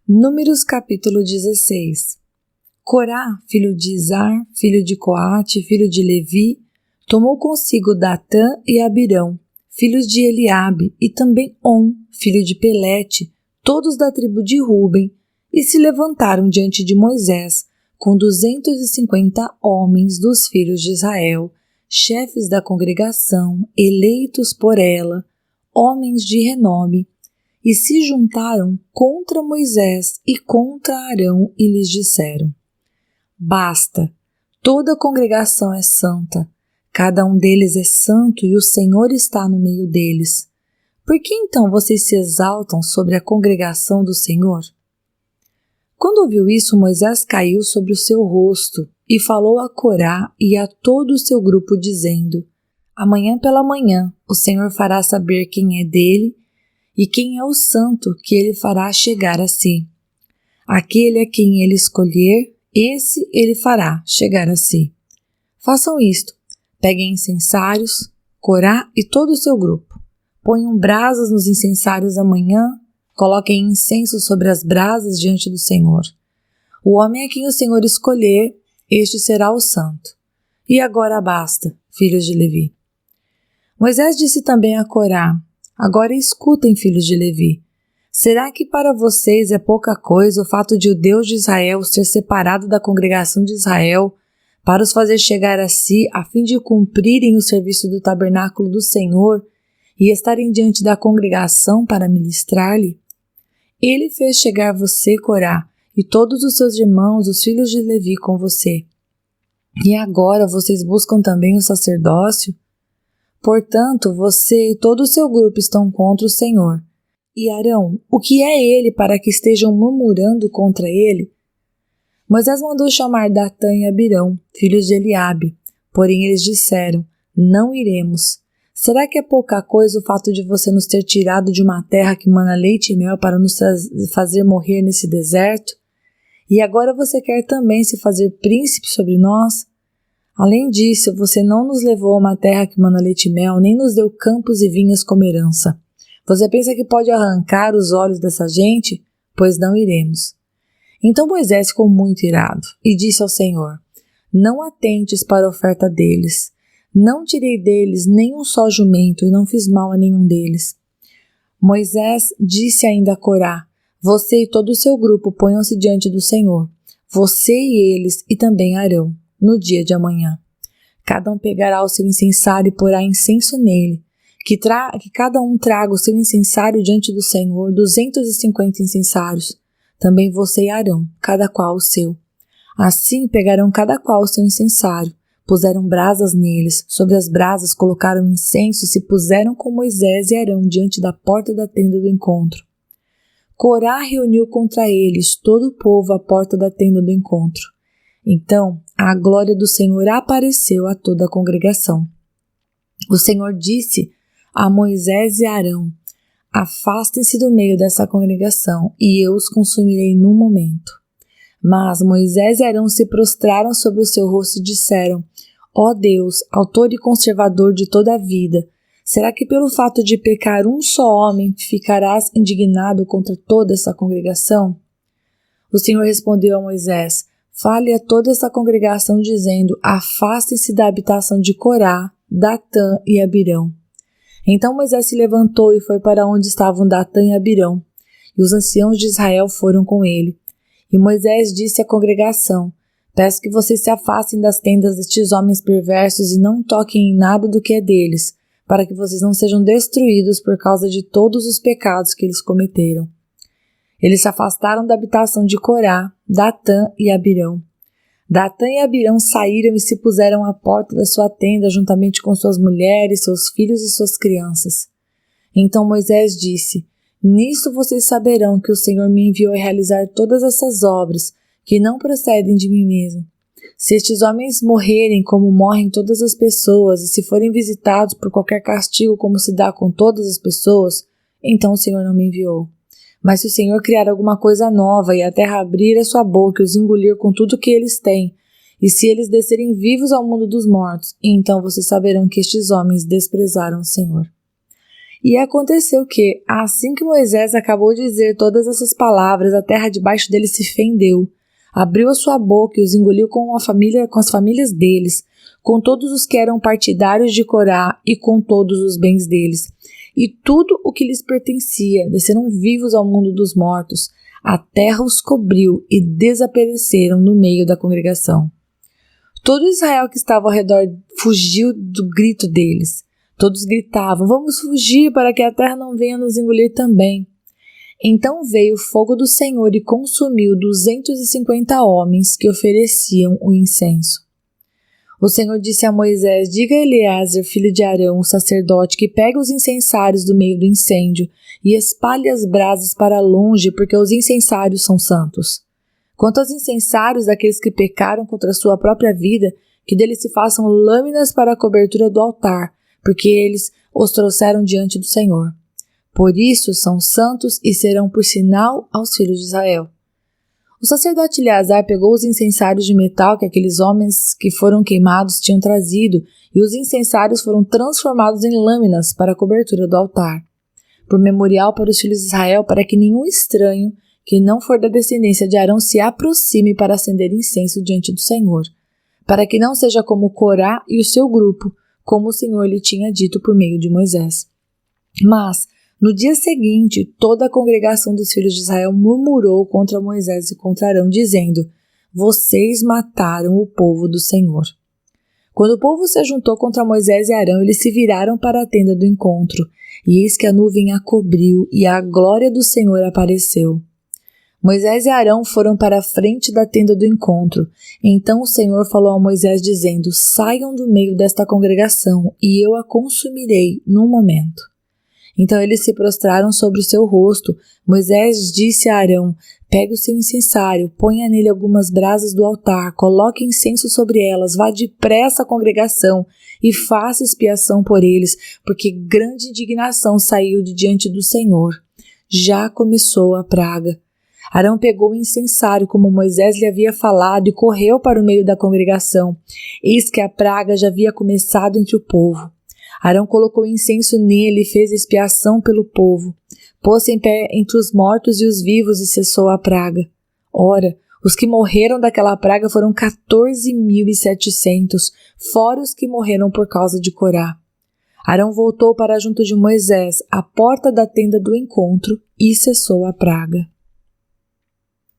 Números capítulo 16. Corá, filho de Izar, filho de Coate, filho de Levi, tomou consigo Datã e Abirão, filhos de Eliabe, e também On, filho de Pelete, todos da tribo de Ruben, e se levantaram diante de Moisés, com 250 homens dos filhos de Israel, chefes da congregação, eleitos por ela, homens de renome, e se juntaram contra Moisés e contra Arão e lhes disseram: Basta, toda a congregação é santa, cada um deles é santo e o Senhor está no meio deles. Por que então vocês se exaltam sobre a congregação do Senhor? Quando ouviu isso, Moisés caiu sobre o seu rosto e falou a Corá e a todo o seu grupo, dizendo: Amanhã pela manhã o Senhor fará saber quem é dele e quem é o santo que ele fará chegar a si. Aquele a quem ele escolher, esse ele fará chegar a si. Façam isto. Peguem incensários, Corá e todo o seu grupo. Ponham brasas nos incensários amanhã, coloquem incenso sobre as brasas diante do Senhor. O homem a quem o Senhor escolher, este será o santo. E agora basta, filhos de Levi. Moisés disse também a Corá: Agora escutem, filhos de Levi. Será que para vocês é pouca coisa o fato de o Deus de Israel ser separado da congregação de Israel para os fazer chegar a si, a fim de cumprirem o serviço do tabernáculo do Senhor e estarem diante da congregação para ministrar-lhe? Ele fez chegar você, Corá, e todos os seus irmãos, os filhos de Levi, com você. E agora vocês buscam também o sacerdócio? Portanto, você e todo o seu grupo estão contra o Senhor. E Arão, o que é ele para que estejam murmurando contra ele? Moisés mandou chamar Datã e Abirão, filhos de Eliabe. Porém eles disseram: Não iremos. Será que é pouca coisa o fato de você nos ter tirado de uma terra que mana leite e mel para nos fazer morrer nesse deserto? E agora você quer também se fazer príncipe sobre nós? Além disso, você não nos levou a uma terra que mana leite e mel, nem nos deu campos e vinhas como herança. Você pensa que pode arrancar os olhos dessa gente? Pois não iremos. Então Moisés ficou muito irado e disse ao Senhor: Não atentes para a oferta deles. Não tirei deles nem um só jumento e não fiz mal a nenhum deles. Moisés disse ainda a Corá: Você e todo o seu grupo ponham-se diante do Senhor, você e eles e também Arão, no dia de amanhã. Cada um pegará o seu incensário e porá incenso nele. Que cada um traga o seu incensário diante do Senhor, 250 incensários. Também você e Arão, cada qual o seu. Assim pegarão cada qual o seu incensário, puseram brasas neles, sobre as brasas colocaram incenso e se puseram com Moisés e Arão diante da porta da tenda do encontro. Corá reuniu contra eles todo o povo à porta da tenda do encontro. Então a glória do Senhor apareceu a toda a congregação. O Senhor disse a Moisés e Arão: Afastem-se do meio dessa congregação, e eu os consumirei num momento. Mas Moisés e Arão se prostraram sobre o seu rosto e disseram: Ó Deus, autor e conservador de toda a vida, será que pelo fato de pecar um só homem ficarás indignado contra toda essa congregação? O Senhor respondeu a Moisés: Fale a toda essa congregação dizendo: Afastem-se da habitação de Corá, Datã e Abirão. Então Moisés se levantou e foi para onde estavam Datã e Abirão, e os anciãos de Israel foram com ele. E Moisés disse à congregação: Peço que vocês se afastem das tendas destes homens perversos e não toquem em nada do que é deles, para que vocês não sejam destruídos por causa de todos os pecados que eles cometeram. Eles se afastaram da habitação de Corá, Datã e Abirão. Datã e Abirão saíram e se puseram à porta da sua tenda juntamente com suas mulheres, seus filhos e suas crianças. Então Moisés disse: Nisto vocês saberão que o Senhor me enviou a realizar todas essas obras, que não procedem de mim mesmo. Se estes homens morrerem como morrem todas as pessoas, e se forem visitados por qualquer castigo como se dá com todas as pessoas, então o Senhor não me enviou. Mas se o Senhor criar alguma coisa nova e a terra abrir a sua boca e os engolir com tudo que eles têm, e se eles descerem vivos ao mundo dos mortos, então vocês saberão que estes homens desprezaram o Senhor. E aconteceu que, assim que Moisés acabou de dizer todas essas palavras, a terra debaixo dele se fendeu, abriu a sua boca e os engoliu com as famílias deles, com todos os que eram partidários de Corá e com todos os bens deles. E tudo o que lhes pertencia, desceram vivos ao mundo dos mortos. A terra os cobriu e desapareceram no meio da congregação. Todo Israel que estava ao redor fugiu do grito deles. Todos gritavam: vamos fugir para que a terra não venha nos engolir também. Então veio o fogo do Senhor e consumiu 250 homens que ofereciam o incenso. O Senhor disse a Moisés: diga a Eleazar, filho de Arão, o sacerdote, que pegue os incensários do meio do incêndio e espalhe as brasas para longe, porque os incensários são santos. Quanto aos incensários daqueles que pecaram contra a sua própria vida, que deles se façam lâminas para a cobertura do altar, porque eles os trouxeram diante do Senhor. Por isso são santos e serão por sinal aos filhos de Israel. O sacerdote Eleazar pegou os incensários de metal que aqueles homens que foram queimados tinham trazido, e os incensários foram transformados em lâminas para a cobertura do altar, por memorial para os filhos de Israel, para que nenhum estranho que não for da descendência de Arão se aproxime para acender incenso diante do Senhor, para que não seja como Corá e o seu grupo, como o Senhor lhe tinha dito por meio de Moisés. Mas, no dia seguinte, toda a congregação dos filhos de Israel murmurou contra Moisés e contra Arão, dizendo: vocês mataram o povo do Senhor. Quando o povo se juntou contra Moisés e Arão, eles se viraram para a tenda do encontro, e eis que a nuvem a cobriu, e a glória do Senhor apareceu. Moisés e Arão foram para a frente da tenda do encontro. Então o Senhor falou a Moisés, dizendo: saiam do meio desta congregação, e eu a consumirei num momento. Então eles se prostraram sobre o seu rosto. Moisés disse a Arão: pegue o seu incensário, ponha nele algumas brasas do altar, coloque incenso sobre elas, vá depressa à congregação e faça expiação por eles, porque grande indignação saiu de diante do Senhor. Já começou a praga. Arão pegou o incensário, como Moisés lhe havia falado, e correu para o meio da congregação. Eis que a praga já havia começado entre o povo. Arão colocou incenso nele e fez expiação pelo povo. Pôs-se em pé entre os mortos e os vivos e cessou a praga. Ora, os que morreram daquela praga foram 14.700, fora os que morreram por causa de Corá. Arão voltou para junto de Moisés, à porta da tenda do encontro, e cessou a praga.